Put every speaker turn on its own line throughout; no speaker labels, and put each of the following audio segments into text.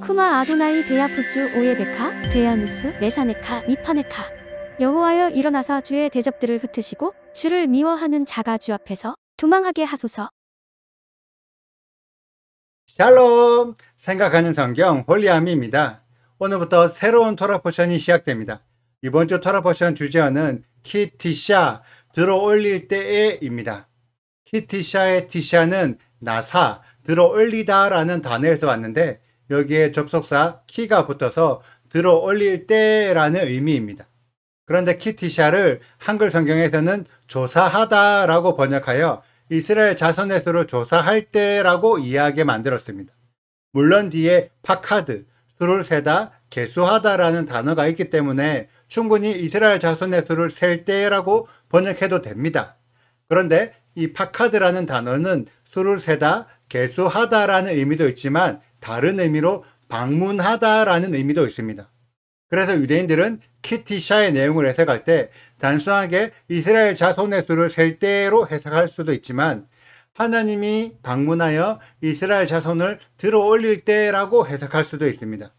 쿠마 아도나이 베야푸츠 오예베카 베야누스 메사네카 미파네카. 여호와여 일어나사 주의 대적들을 흩으시고 주를 미워하는 자가 주 앞에서 도망하게 하소서.
샬롬! 생각하는 성경 홀리아미입니다. 오늘부터 새로운 토라 포션이 시작됩니다. 이번 주 토라 포션 주제어는 키티샤, 들어 올릴 때에입니다. 키티샤의 티샤는 나사, 들어 올리다 라는 단어에서 왔는데 여기에 접속사 키가 붙어서 들어 올릴 때라는 의미입니다. 그런데 키티샤를 한글 성경에서는 조사하다 라고 번역하여 이스라엘 자손의 수를 조사할 때라고 이해하게 만들었습니다. 물론 뒤에 파카드, 수를 세다, 계수하다 라는 단어가 있기 때문에 충분히 이스라엘 자손의 수를 셀 때라고 번역해도 됩니다. 그런데 이 파카드라는 단어는 수를 세다, 계수하다 라는 의미도 있지만 다른 의미로 방문하다 라는 의미도 있습니다. 그래서 유대인들은 키티샤의 내용을 해석할 때 단순하게 이스라엘 자손의 수를 셀 때로 해석할 수도 있지만 하나님이 방문하여 이스라엘 자손을 들어 올릴 때라고 해석할 수도 있습니다.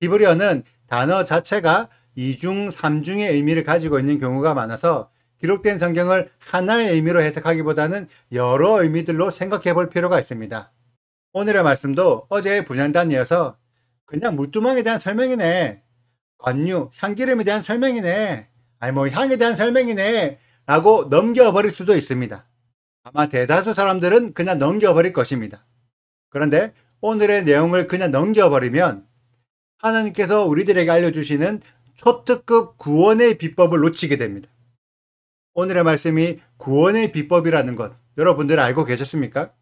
히브리어는 단어 자체가 이중, 삼중의 의미를 가지고 있는 경우가 많아서 기록된 성경을 하나의 의미로 해석하기보다는 여러 의미들로 생각해 볼 필요가 있습니다. 오늘의 말씀도 어제의 분향단이어서 그냥 물두멍에 대한 설명이네, 관유, 향기름에 대한 설명이네, 향에 대한 설명이네 라고 넘겨버릴 수도 있습니다. 아마 대다수 사람들은 그냥 넘겨버릴 것입니다. 그런데 오늘의 내용을 그냥 넘겨버리면 하나님께서 우리들에게 알려주시는 초특급 구원의 비법을 놓치게 됩니다. 오늘의 말씀이 구원의 비법이라는 것 여러분들 알고 계셨습니까?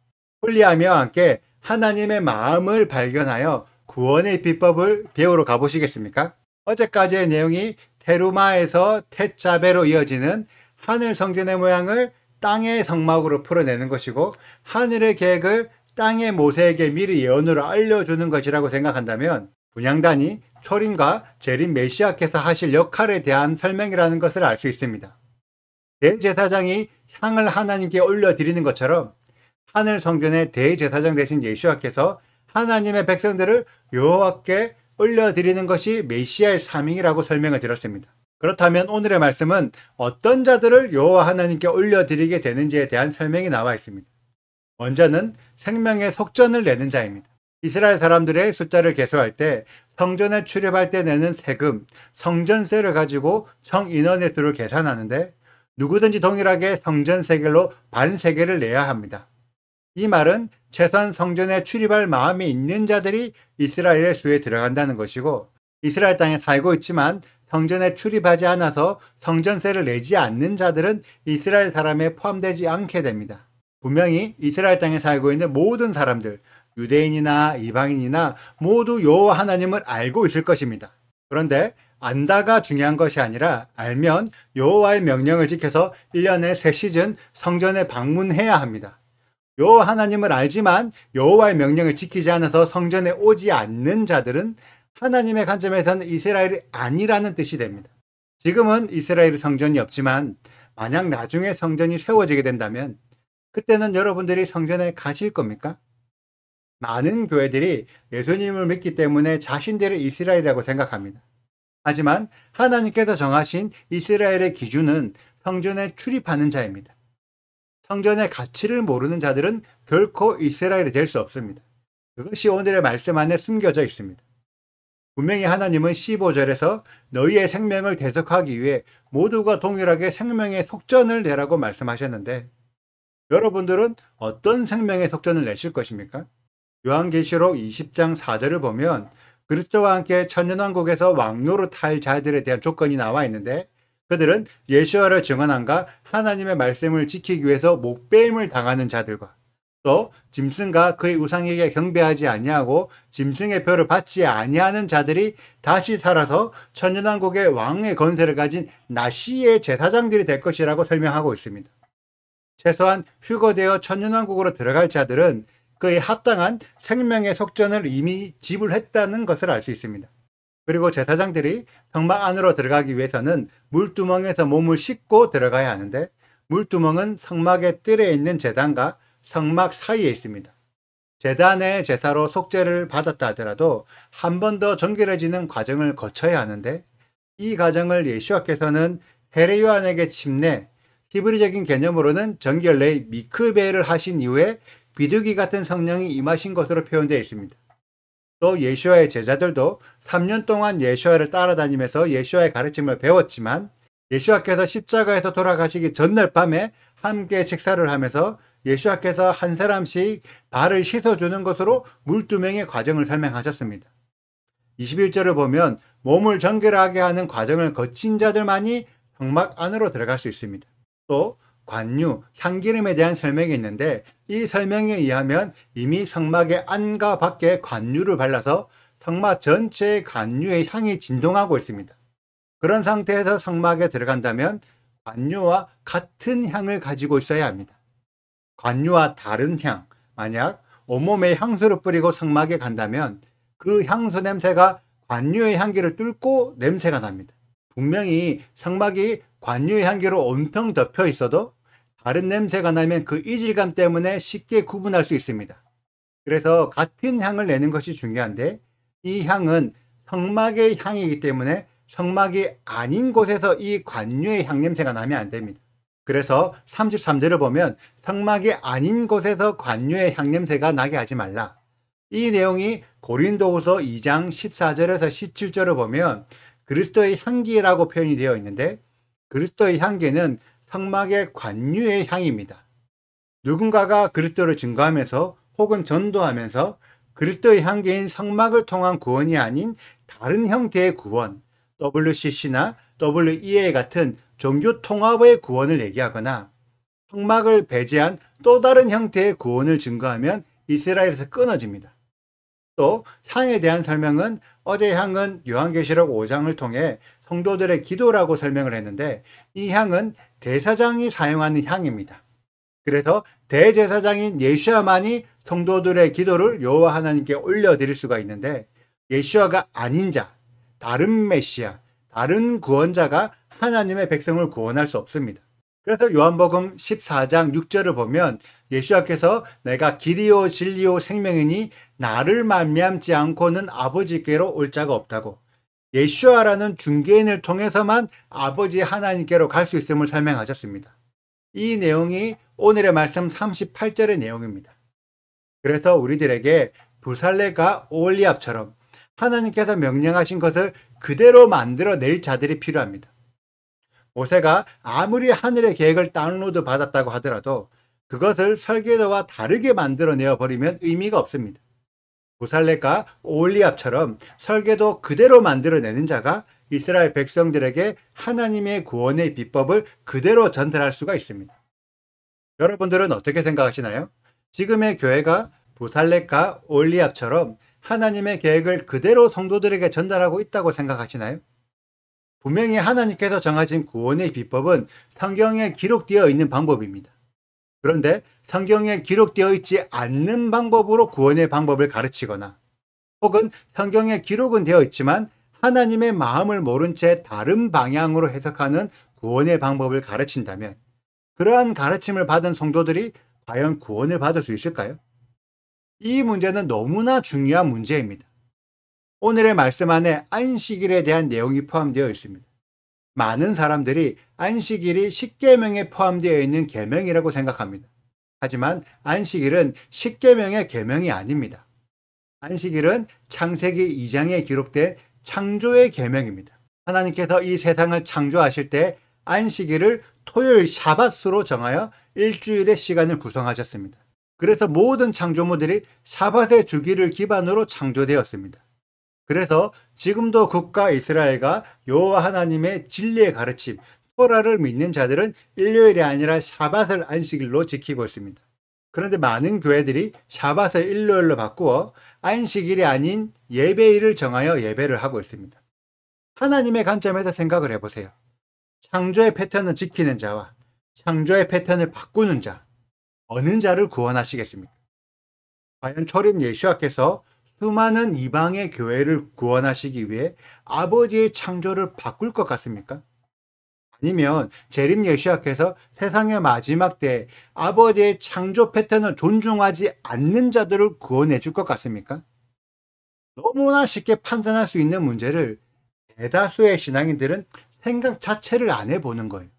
홀리아미와 함께 하나님의 마음을 발견하여 구원의 비법을 배우러 가보시겠습니까? 어제까지의 내용이 테루마에서 테자베로 이어지는 하늘 성전의 모양을 땅의 성막으로 풀어내는 것이고 하늘의 계획을 땅의 모세에게 미리 예언으로 알려주는 것이라고 생각한다면 분향단이 초림과 재림 메시아께서 하실 역할에 대한 설명이라는 것을 알 수 있습니다. 대제사장이 향을 하나님께 올려드리는 것처럼 하늘 성전의 대제사장 되신 예수와께서 하나님의 백성들을 여호와께 올려드리는 것이 메시아의 사명이라고 설명을 드렸습니다. 그렇다면 오늘의 말씀은 어떤 자들을 여호와 하나님께 올려드리게 되는지에 대한 설명이 나와 있습니다. 먼저는 생명의 속전을 내는 자입니다. 이스라엘 사람들의 숫자를 계수할 때 성전에 출입할 때 내는 세금, 성전세를 가지고 총 인원의 수를 계산하는데 누구든지 동일하게 성전 세겔로 반 세겔을 내야 합니다. 이 말은 최소한 성전에 출입할 마음이 있는 자들이 이스라엘의 수에 들어간다는 것이고 이스라엘 땅에 살고 있지만 성전에 출입하지 않아서 성전세를 내지 않는 자들은 이스라엘 사람에 포함되지 않게 됩니다. 분명히 이스라엘 땅에 살고 있는 모든 사람들, 유대인이나 이방인이나 모두 여호와 하나님을 알고 있을 것입니다. 그런데 안다가 중요한 것이 아니라 알면 여호와의 명령을 지켜서 1년에 3시즌 성전에 방문해야 합니다. 여호와 하나님을 알지만 여호와의 명령을 지키지 않아서 성전에 오지 않는 자들은 하나님의 관점에서는 이스라엘이 아니라는 뜻이 됩니다. 지금은 이스라엘 성전이 없지만 만약 나중에 성전이 세워지게 된다면 그때는 여러분들이 성전에 가실 겁니까? 많은 교회들이 예수님을 믿기 때문에 자신들을 이스라엘이라고 생각합니다. 하지만 하나님께서 정하신 이스라엘의 기준은 성전에 출입하는 자입니다. 성전의 가치를 모르는 자들은 결코 이스라엘이 될 수 없습니다. 그것이 오늘의 말씀 안에 숨겨져 있습니다. 분명히 하나님은 15절에서 너희의 생명을 대속하기 위해 모두가 동일하게 생명의 속전을 내라고 말씀하셨는데 여러분들은 어떤 생명의 속전을 내실 것입니까? 요한계시록 20장 4절을 보면 그리스도와 함께 천년왕국에서 왕노릇 할 자들에 대한 조건이 나와 있는데 그들은 예수와를 증언함과 하나님의 말씀을 지키기 위해서 목배임을 당하는 자들과 또 짐승과 그의 우상에게 경배하지 아니하고 짐승의 표를 받지 아니하는 자들이 다시 살아서 천년왕국의 왕의 권세를 가진 나시의 제사장들이 될 것이라고 설명하고 있습니다. 최소한 휴거되어 천년왕국으로 들어갈 자들은 그에 합당한 생명의 속전을 이미 지불했다는 것을 알 수 있습니다. 그리고 제사장들이 성막 안으로 들어가기 위해서는 물두멍에서 몸을 씻고 들어가야 하는데 물두멍은 성막의 뜰에 있는 제단과 성막 사이에 있습니다. 제단의 제사로 속죄를 받았다 하더라도 한 번 더 정결해지는 과정을 거쳐야 하는데 이 과정을 예수와께서는 세례 요한에게 침례, 히브리적인 개념으로는 정결례 미크베를 하신 이후에 비둘기 같은 성령이 임하신 것으로 표현되어 있습니다. 또 예수와의 제자들도 3년 동안 예수와를 따라다니면서 예수와의 가르침을 배웠지만 예수와께서 십자가에서 돌아가시기 전날 밤에 함께 식사를 하면서 예수와께서 한 사람씩 발을 씻어주는 것으로 12명의 과정을 설명하셨습니다. 21절을 보면 몸을 정결하게 하는 과정을 거친 자들만이 성막 안으로 들어갈 수 있습니다. 또 관유, 향기름에 대한 설명이 있는데 이 설명에 의하면 이미 성막의 안과 밖에 관유를 발라서 성막 전체의 관유의 향이 진동하고 있습니다. 그런 상태에서 성막에 들어간다면 관유와 같은 향을 가지고 있어야 합니다. 관유와 다른 향, 만약 온몸에 향수를 뿌리고 성막에 간다면 그 향수 냄새가 관유의 향기를 뚫고 냄새가 납니다. 분명히 성막이 관유의 향기로 온통 덮여 있어도 다른 냄새가 나면 그 이질감 때문에 쉽게 구분할 수 있습니다. 그래서 같은 향을 내는 것이 중요한데 이 향은 성막의 향이기 때문에 성막이 아닌 곳에서 이 관유의 향냄새가 나면 안 됩니다. 그래서 33절을 보면 성막이 아닌 곳에서 관유의 향냄새가 나게 하지 말라. 이 내용이 고린도후서 2장 14절에서 17절을 보면 그리스도의 향기라고 표현이 되어 있는데 그리스도의 향기는 성막의 관유의 향입니다. 누군가가 그리스도를 증거하면서 혹은 전도하면서 그리스도의 향기인 성막을 통한 구원이 아닌 다른 형태의 구원, WCC나 WEA 같은 종교 통합의 구원을 얘기하거나 성막을 배제한 또 다른 형태의 구원을 증거하면 이스라엘에서 끊어집니다. 또 향에 대한 설명은 어제 향은 요한계시록 5장을 통해 성도들의 기도라고 설명을 했는데 이 향은 대사장이 사용하는 향입니다. 그래서 대제사장인 예수야만이 성도들의 기도를 여호와 하나님께 올려드릴 수가 있는데 예수야가 아닌 자, 다른 메시아, 다른 구원자가 하나님의 백성을 구원할 수 없습니다. 그래서 요한복음 14장 6절을 보면 예수와께서 내가 길이요 진리요 생명이니 나를 말미암지 않고는 아버지께로 올 자가 없다고 예수와라는 중개인을 통해서만 아버지 하나님께로 갈 수 있음을 설명하셨습니다. 이 내용이 오늘의 말씀 38절의 내용입니다. 그래서 우리들에게 부살레가 오홀리압처럼 하나님께서 명령하신 것을 그대로 만들어낼 자들이 필요합니다. 모세가 아무리 하늘의 계획을 다운로드 받았다고 하더라도 그것을 설계도와 다르게 만들어내어 버리면 의미가 없습니다. 부살레가 오홀리압처럼 설계도 그대로 만들어내는 자가 이스라엘 백성들에게 하나님의 구원의 비법을 그대로 전달할 수가 있습니다. 여러분들은 어떻게 생각하시나요? 지금의 교회가 부살레가 오홀리압처럼 하나님의 계획을 그대로 성도들에게 전달하고 있다고 생각하시나요? 분명히 하나님께서 정하신 구원의 비법은 성경에 기록되어 있는 방법입니다. 그런데 성경에 기록되어 있지 않는 방법으로 구원의 방법을 가르치거나 혹은 성경에 기록은 되어 있지만 하나님의 마음을 모른 채 다른 방향으로 해석하는 구원의 방법을 가르친다면 그러한 가르침을 받은 성도들이 과연 구원을 받을 수 있을까요? 이 문제는 너무나 중요한 문제입니다. 오늘의 말씀 안에 안식일에 대한 내용이 포함되어 있습니다. 많은 사람들이 안식일이 10계명에 포함되어 있는 계명이라고 생각합니다. 하지만 안식일은 10계명의 계명이 아닙니다. 안식일은 창세기 2장에 기록된 창조의 계명입니다. 하나님께서 이 세상을 창조하실 때 안식일을 토요일 샤밧으로 정하여 일주일의 시간을 구성하셨습니다. 그래서 모든 창조물들이 샤밧의 주기를 기반으로 창조되었습니다. 그래서 지금도 국가 이스라엘과 여호와 하나님의 진리의 가르침, 토라를 믿는 자들은 일요일이 아니라 샤밧을 안식일로 지키고 있습니다. 그런데 많은 교회들이 샤밧을 일요일로 바꾸어 안식일이 아닌 예배일을 정하여 예배를 하고 있습니다. 하나님의 관점에서 생각을 해보세요. 창조의 패턴을 지키는 자와 창조의 패턴을 바꾸는 자, 어느 자를 구원하시겠습니까? 과연 초림 예수와께서 수많은 이방의 교회를 구원하시기 위해 아버지의 창조를 바꿀 것 같습니까? 아니면 재림 예수학에서 세상의 마지막 때 아버지의 창조 패턴을 존중하지 않는 자들을 구원해 줄 것 같습니까? 너무나 쉽게 판단할 수 있는 문제를 대다수의 신앙인들은 생각 자체를 안 해보는 거예요.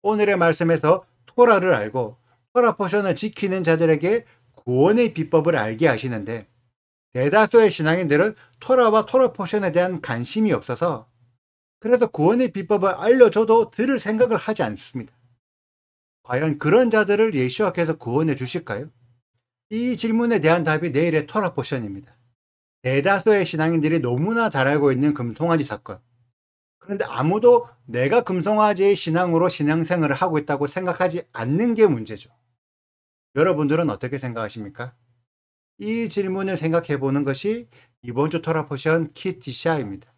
오늘의 말씀에서 토라를 알고 토라 포션을 지키는 자들에게 구원의 비법을 알게 하시는데, 대다수의 신앙인들은 토라와 토라 포션에 대한 관심이 없어서 그래도 구원의 비법을 알려줘도 들을 생각을 하지 않습니다. 과연 그런 자들을 예수와께서 구원해 주실까요? 이 질문에 대한 답이 내일의 토라 포션입니다. 대다수의 신앙인들이 너무나 잘 알고 있는 금송아지 사건. 그런데 아무도 내가 금송아지의 신앙으로 신앙생활을 하고 있다고 생각하지 않는 게 문제죠. 여러분들은 어떻게 생각하십니까? 이 질문을 생각해 보는 것이 이번 주 토라 포션 키티샤입니다.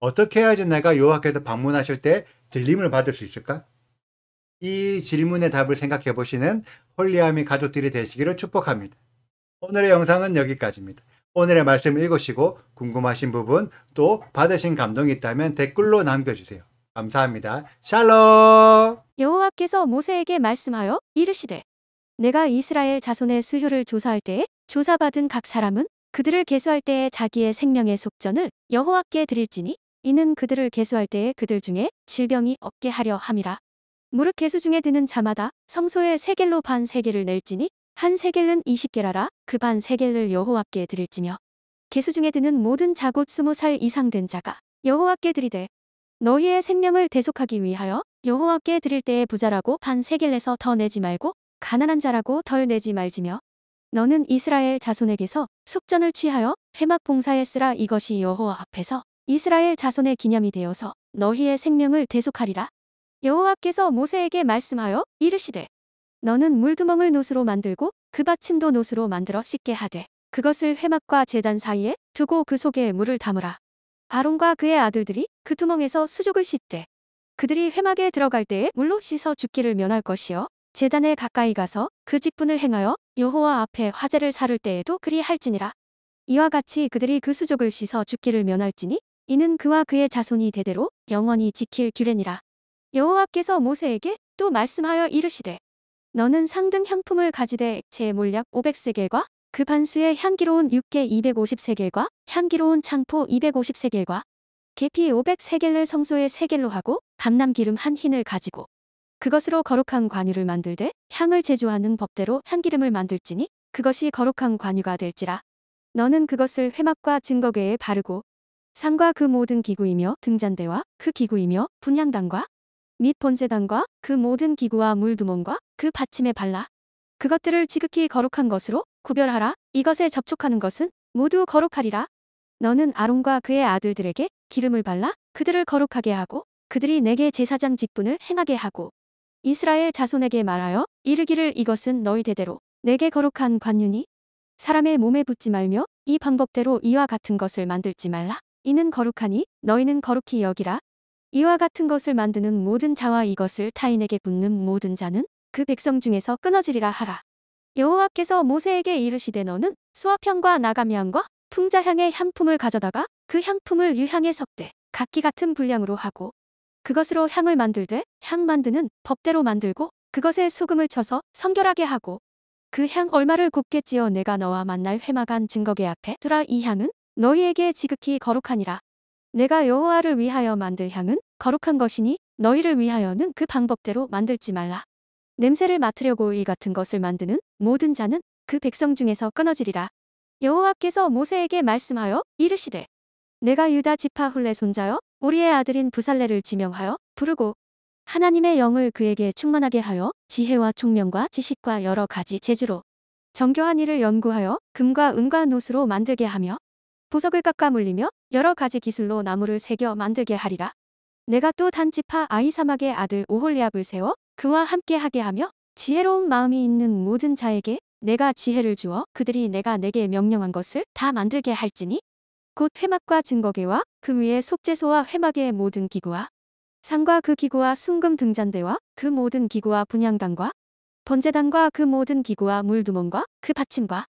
어떻게 해야지 내가 여호와께서 방문하실 때 들림을 받을 수 있을까? 이 질문의 답을 생각해 보시는 홀리아미 가족들이 되시기를 축복합니다. 오늘의 영상은 여기까지입니다. 오늘의 말씀 읽으시고 궁금하신 부분 또 받으신 감동이 있다면 댓글로 남겨주세요. 감사합니다. 샬롬!
여호와께서 모세에게 말씀하여 이르시되 내가 이스라엘 자손의 수효를 조사할 때에 조사받은 각 사람은 그들을 계수할 때에 자기의 생명의 속전을 여호와께 드릴지니 이는 그들을 계수할 때에 그들 중에 질병이 없게 하려 함이라. 무릇 계수 중에 드는 자마다 성소의 세겔로 반 세겔을 낼지니 한 세겔은 20게라라. 그 반 세겔을 여호와께 드릴지며 계수 중에 드는 모든 자 곧 20살 이상 된 자가 여호와께 드리되 너희의 생명을 대속하기 위하여 여호와께 드릴 때에 부자라고 반 세겔에서 더 내지 말고 가난한 자라고 덜 내지 말지며 너는 이스라엘 자손에게서 속전을 취하여 회막 봉사에 쓰라. 이것이 여호와 앞에서 이스라엘 자손의 기념이 되어서 너희의 생명을 대속하리라. 여호와께서 모세에게 말씀하여 이르시되 너는 물두멍을 노수로 만들고 그 받침도 노수로 만들어 씻게 하되 그것을 회막과 제단 사이에 두고 그 속에 물을 담으라. 아론과 그의 아들들이 그 두멍에서 수족을 씻되 그들이 회막에 들어갈 때에 물로 씻어 죽기를 면할 것이요 제단에 가까이 가서 그 직분을 행하여 여호와 앞에 화제를 사를 때에도 그리 할지니라. 이와 같이 그들이 그 수족을 씻어 죽기를 면할지니 이는 그와 그의 자손이 대대로 영원히 지킬 규례니라. 여호와께서 모세에게 또 말씀하여 이르시되 너는 상등 향품을 가지되 액체의 몰약 500세겔과 그 반수의 향기로운 육개 250세겔과 향기로운 창포 250세겔과 계피 500세겔을 성소의 세겔로 하고 감람기름 한 흰을 가지고 그것으로 거룩한 관유를 만들되 향을 제조하는 법대로 향기름을 만들지니 그것이 거룩한 관유가 될지라. 너는 그것을 회막과 증거궤에 바르고 상과 그 모든 기구이며 등잔대와 그 기구이며 분향단과 및 번제단과 그 모든 기구와 물두멍과 그 받침에 발라 그것들을 지극히 거룩한 것으로 구별하라. 이것에 접촉하는 것은 모두 거룩하리라. 너는 아론과 그의 아들들에게 기름을 발라 그들을 거룩하게 하고 그들이 내게 제사장 직분을 행하게 하고 이스라엘 자손에게 말하여 이르기를 이것은 너희 대대로 내게 거룩한 관유니 사람의 몸에 붙지 말며 이 방법대로 이와 같은 것을 만들지 말라. 이는 거룩하니 너희는 거룩히 여기라. 이와 같은 것을 만드는 모든 자와 이것을 타인에게 붓는 모든 자는 그 백성 중에서 끊어지리라 하라. 여호와께서 모세에게 이르시되 너는 수아향과 나감향과 풍자향의 향품을 가져다가 그 향품을 유향에 섞되 각기 같은 분량으로 하고 그것으로 향을 만들되 향 만드는 법대로 만들고 그것에 소금을 쳐서 성결하게 하고 그 향 얼마를 곱게 찌어 내가 너와 만날 회막안 증거궤 앞에 두라. 이 향은 너희에게 지극히 거룩하니라. 내가 여호와를 위하여 만들 향은 거룩한 것이니 너희를 위하여는 그 방법대로 만들지 말라. 냄새를 맡으려고 이 같은 것을 만드는 모든 자는 그 백성 중에서 끊어지리라. 여호와께서 모세에게 말씀하여 이르시되 내가 유다 지파 훌레 손자여 우리의 아들인 부살레를 지명하여 부르고 하나님의 영을 그에게 충만하게 하여 지혜와 총명과 지식과 여러 가지 재주로 정교한 일을 연구하여 금과 은과 노수로 만들게 하며 보석을 깎아 물리며 여러 가지 기술로 나무를 새겨 만들게 하리라. 내가 또 단지파 아히사막의 아들 오홀리압을 세워 그와 함께 하게 하며 지혜로운 마음이 있는 모든 자에게 내가 지혜를 주어 그들이 내가 내게 명령한 것을 다 만들게 할지니 곧 회막과 증거궤와 그 위에 속죄소와 회막의 모든 기구와 상과 그 기구와 순금 등잔대와 그 모든 기구와 분향단과 번제단과 그 모든 기구와 물두멍과 그 받침과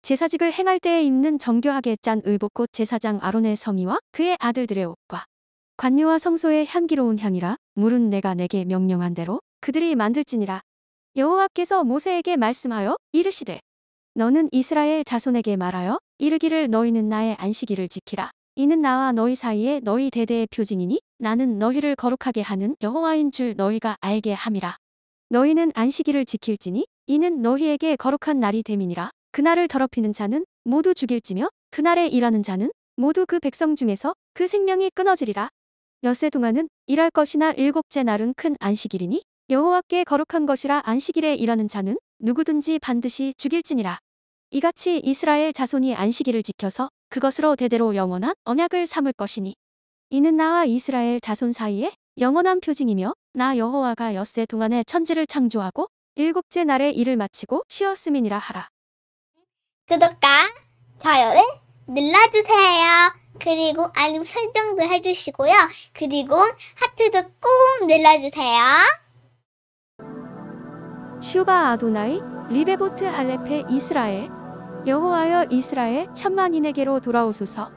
제사직을 행할 때에 입는 정교하게 짠 의복꽃 제사장 아론의 성의와 그의 아들들의 옷과 관유와 성소의 향기로운 향이라 물은 내가 내게 명령한 대로 그들이 만들지니라. 여호와께서 모세에게 말씀하여 이르시되 너는 이스라엘 자손에게 말하여 이르기를 너희는 나의 안식일을 지키라. 이는 나와 너희 사이에 너희 대대의 표징이니 나는 너희를 거룩하게 하는 여호와인 줄 너희가 알게 함이라. 너희는 안식일을 지킬지니 이는 너희에게 거룩한 날이 됨이니라. 그날을 더럽히는 자는 모두 죽일지며 그날에 일하는 자는 모두 그 백성 중에서 그 생명이 끊어지리라. 엿새 동안은 일할 것이나 일곱째 날은 큰 안식일이니 여호와께 거룩한 것이라. 안식일에 일하는 자는 누구든지 반드시 죽일지니라. 이같이 이스라엘 자손이 안식일을 지켜서 그것으로 대대로 영원한 언약을 삼을 것이니 이는 나와 이스라엘 자손 사이에 영원한 표징이며 나 여호와가 엿새 동안에 천지를 창조하고 일곱째 날에 일을 마치고 쉬었음이니라 하라.
구독과 좋아요를 눌러주세요. 그리고 알림 설정도 해주시고요. 그리고 하트도 꼭 눌러주세요.
슈바 아도나이 리베보트 알레페 이스라엘 여호와여 이스라엘 천만인에게로 돌아오소서.